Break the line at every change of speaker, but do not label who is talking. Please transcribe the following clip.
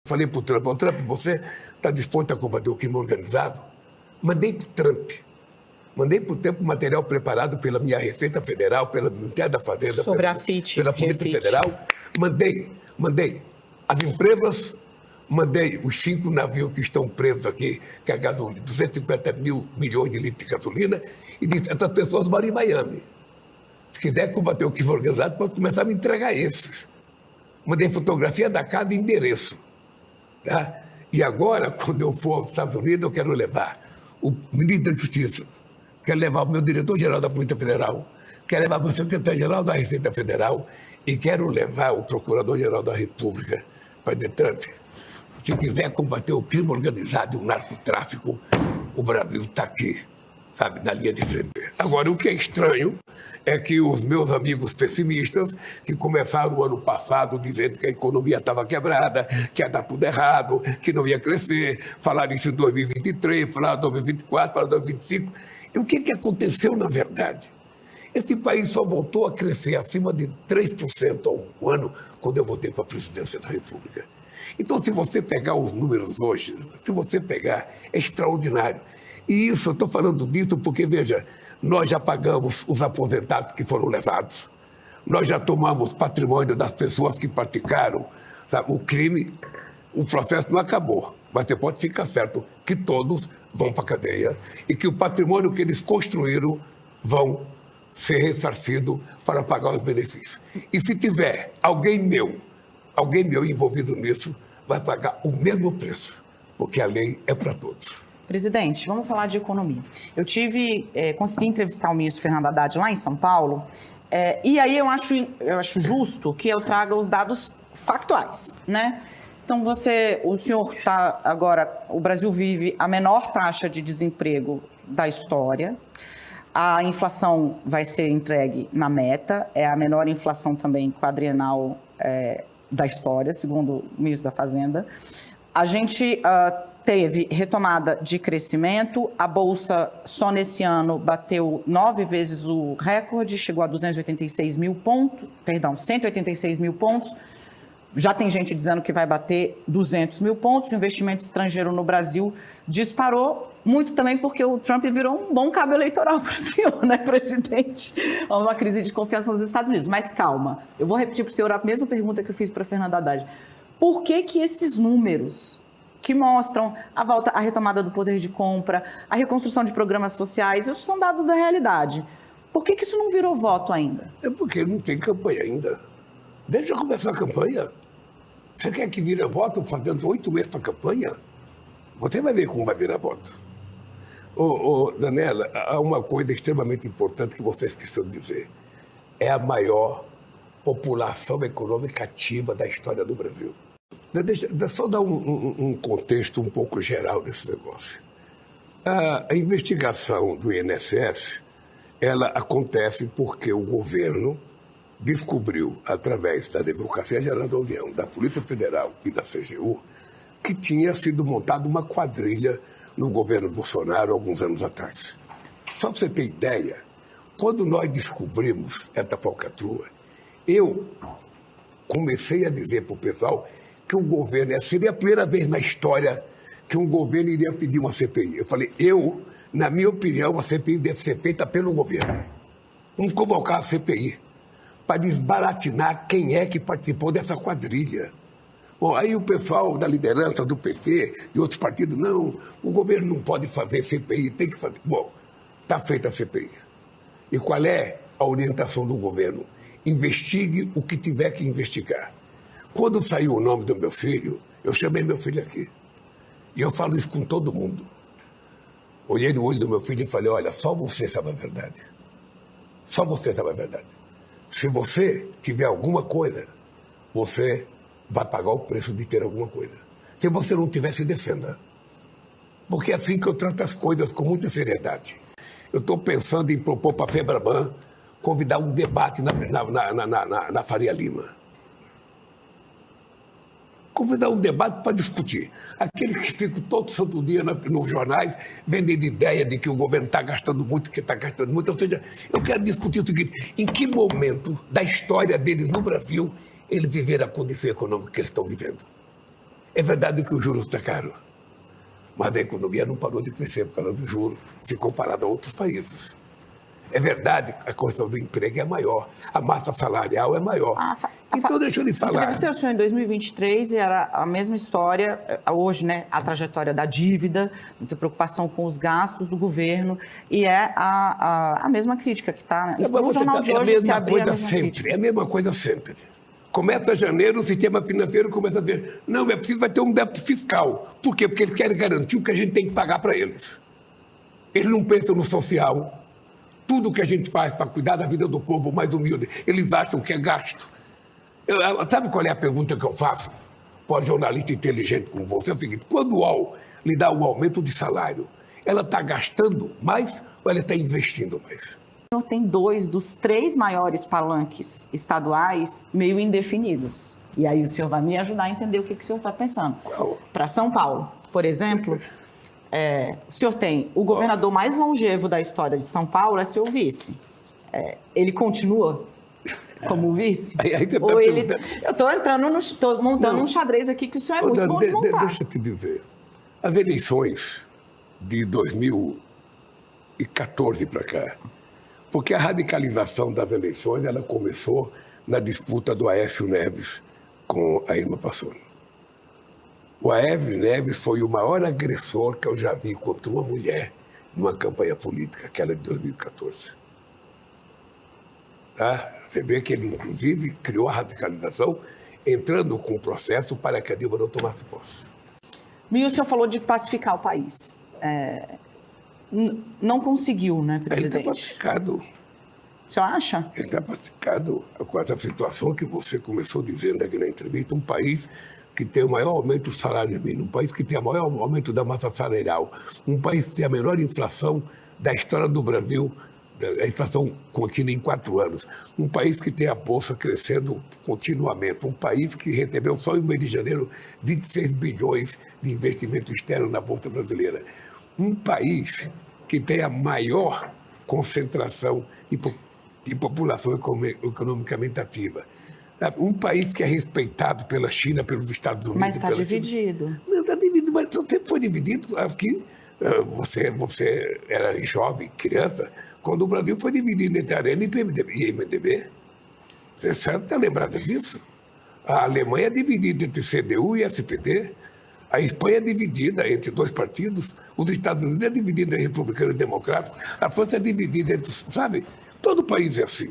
Falei para o Trump, você está disposto a combater o crime organizado? Mandei para o Trump. Mandei para o tempo material preparado pela minha Receita Federal, pela Ministério da Fazenda,
sobre a FIT,
pela Polícia Federal. Mandei as empresas, mandei os 5 navios que estão presos aqui, que é gasolina, 250 milhões de litros de gasolina, e disse, essas pessoas moram em Miami. Se quiser combater o crime organizado, pode começar a me entregar esses. Mandei fotografia da casa e endereço. Tá? E agora, quando eu for aos Estados Unidos, eu quero levar o ministro da Justiça, quero levar o meu diretor-geral da Polícia Federal, quero levar o meu secretário-geral da Receita Federal e quero levar o procurador-geral da República para dizer, Trump, se quiser combater o crime organizado e o narcotráfico, o Brasil está aqui, sabe, na linha de frente. Agora, o que é estranho é que os meus amigos pessimistas, que começaram o ano passado dizendo que a economia estava quebrada, que ia dar tudo errado, que não ia crescer, falaram isso em 2023, falaram em 2024, falaram em 2025. E o que aconteceu, na verdade? Esse país só voltou a crescer acima de 3% ao ano quando eu voltei para a presidência da República. Então, se você pegar os números hoje, é extraordinário. E isso, eu estou falando disso porque, veja, nós já pagamos os aposentados que foram levados, nós já tomamos patrimônio das pessoas que praticaram, sabe, o crime, o processo não acabou, mas você pode ficar certo que todos vão para a cadeia e que o patrimônio que eles construíram vão ser ressarcidos para pagar os benefícios. E se tiver alguém meu envolvido nisso, vai pagar o mesmo preço, porque a lei é para todos.
Presidente, vamos falar de economia. Eu consegui entrevistar o ministro Fernando Haddad lá em São Paulo, e aí eu acho justo que eu traga os dados factuais, né? Então, o senhor está agora, o Brasil vive a menor taxa de desemprego da história, a inflação vai ser entregue na meta, é a menor inflação também quadrienal da história, segundo o ministro da Fazenda. A gente teve retomada de crescimento, a Bolsa só nesse ano bateu 9 vezes o recorde, chegou a 186 mil pontos, já tem gente dizendo que vai bater 200 mil pontos, o investimento estrangeiro no Brasil disparou, muito também porque o Trump virou um bom cabo eleitoral para o senhor, né, presidente? Uma crise de confiança nos Estados Unidos, mas calma, eu vou repetir para o senhor a mesma pergunta que eu fiz para Fernando Haddad. Por que esses números que mostram a retomada do poder de compra, a reconstrução de programas sociais, isso são dados da realidade. Por que isso não virou voto ainda?
É porque não tem campanha ainda. Deixa eu começar a campanha. Você quer que vire voto fazendo 8 meses para a campanha? Você vai ver como vai virar voto. Daniela, há uma coisa extremamente importante que você esqueceu de dizer. É a maior população econômica ativa da história do Brasil. Deixa só dar um contexto um pouco geral desse negócio. A investigação do INSS, ela acontece porque o governo descobriu, através da Advocacia Geral da União, da Polícia Federal e da CGU, que tinha sido montada uma quadrilha no governo Bolsonaro alguns anos atrás. Só para você ter ideia, quando nós descobrimos essa falcatrua, eu comecei a dizer para o pessoal que o governo, seria a primeira vez na história que um governo iria pedir uma CPI. Eu falei, na minha opinião, a CPI deve ser feita pelo governo. Vamos convocar a CPI para desbaratinar quem é que participou dessa quadrilha. Bom, aí o pessoal da liderança do PT, de outros partidos, não, o governo não pode fazer CPI, tem que fazer. Bom, está feita a CPI. E qual é a orientação do governo? Investigue o que tiver que investigar. Quando saiu o nome do meu filho, eu chamei meu filho aqui. E eu falo isso com todo mundo. Olhei no olho do meu filho e falei, olha, só você sabe a verdade. Só você sabe a verdade. Se você tiver alguma coisa, você vai pagar o preço de ter alguma coisa. Se você não tiver, se defenda. Porque é assim que eu trato as coisas com muita seriedade. Eu estou pensando em propor para a FEBRABAN convidar um debate na Faria Lima. Convidar um debate para discutir. Aqueles que ficam todo santo dia nos jornais vendendo ideia de que o governo está gastando muito, que está gastando muito. Ou seja, eu quero discutir o seguinte, em que momento da história deles no Brasil eles viveram a condição econômica que eles estão vivendo? É verdade que o juros está caro, mas a economia não parou de crescer por causa do juros, se comparado a outros países. É verdade que a questão do emprego é maior, a massa salarial é maior. Então, deixa eu lhe falar.
Entrevistei o senhor em 2023 e era a mesma história, hoje, né? A trajetória da dívida, muita preocupação com os gastos do governo, e é a mesma crítica que está.
No jornal de hoje, se abrir a mesma crítica. É a mesma coisa sempre. Começa janeiro, o sistema financeiro começa a dizer, não, é preciso, vai ter um déficit fiscal. Por quê? Porque eles querem garantir o que a gente tem que pagar para eles. Eles não pensam no social. Tudo que a gente faz para cuidar da vida do povo mais humilde, eles acham que é gasto. Sabe qual é a pergunta que eu faço para um jornalista inteligente como você? É o seguinte, quando o UOL lhe dá um aumento de salário, ela está gastando mais ou ela está investindo mais?
O senhor tem 2 dos 3 maiores palanques estaduais meio indefinidos. E aí o senhor vai me ajudar a entender o que o senhor está pensando. Para São Paulo, por exemplo, o senhor tem o governador mais longevo da história de São Paulo, é seu vice. Ele continua como vice? Ou ele... Eu estou montando um xadrez aqui que o senhor é muito bom de montar.
Deixa eu te dizer. As eleições de 2014 para cá, porque a radicalização das eleições ela começou na disputa do Aécio Neves com a Irma Passoni. O Aécio Neves foi o maior agressor que eu já vi contra uma mulher numa campanha política, aquela de 2014. Tá? Você vê que ele, inclusive, criou a radicalização, entrando com o processo para que a Dilma não tomasse posse.
E o senhor falou de pacificar o país. Não conseguiu, né, presidente?
Ele está pacificado.
O senhor acha?
Ele está pacificado com essa situação que você começou dizendo aqui na entrevista, um país que tem o maior aumento do salário mínimo, um país que tem o maior aumento da massa salarial, um país que tem a menor inflação da história do Brasil, a inflação contínua em 4 anos, um país que tem a bolsa crescendo continuamente, um país que recebeu só em mês de janeiro 26 bilhões de investimento externo na bolsa brasileira, um país que tem a maior concentração de população economicamente ativa. Um país que é respeitado pela China, pelos Estados Unidos.
Mas está dividido.
Não, está dividido, mas sempre foi dividido. Aqui, você era jovem, criança, quando o Brasil foi dividido entre Arena e MDB. Você está lembrado disso? A Alemanha é dividida entre CDU e SPD. A Espanha é dividida entre 2 partidos. Os Estados Unidos é dividido entre republicano e democrático. A França é dividida entre... Sabe? Todo país é assim.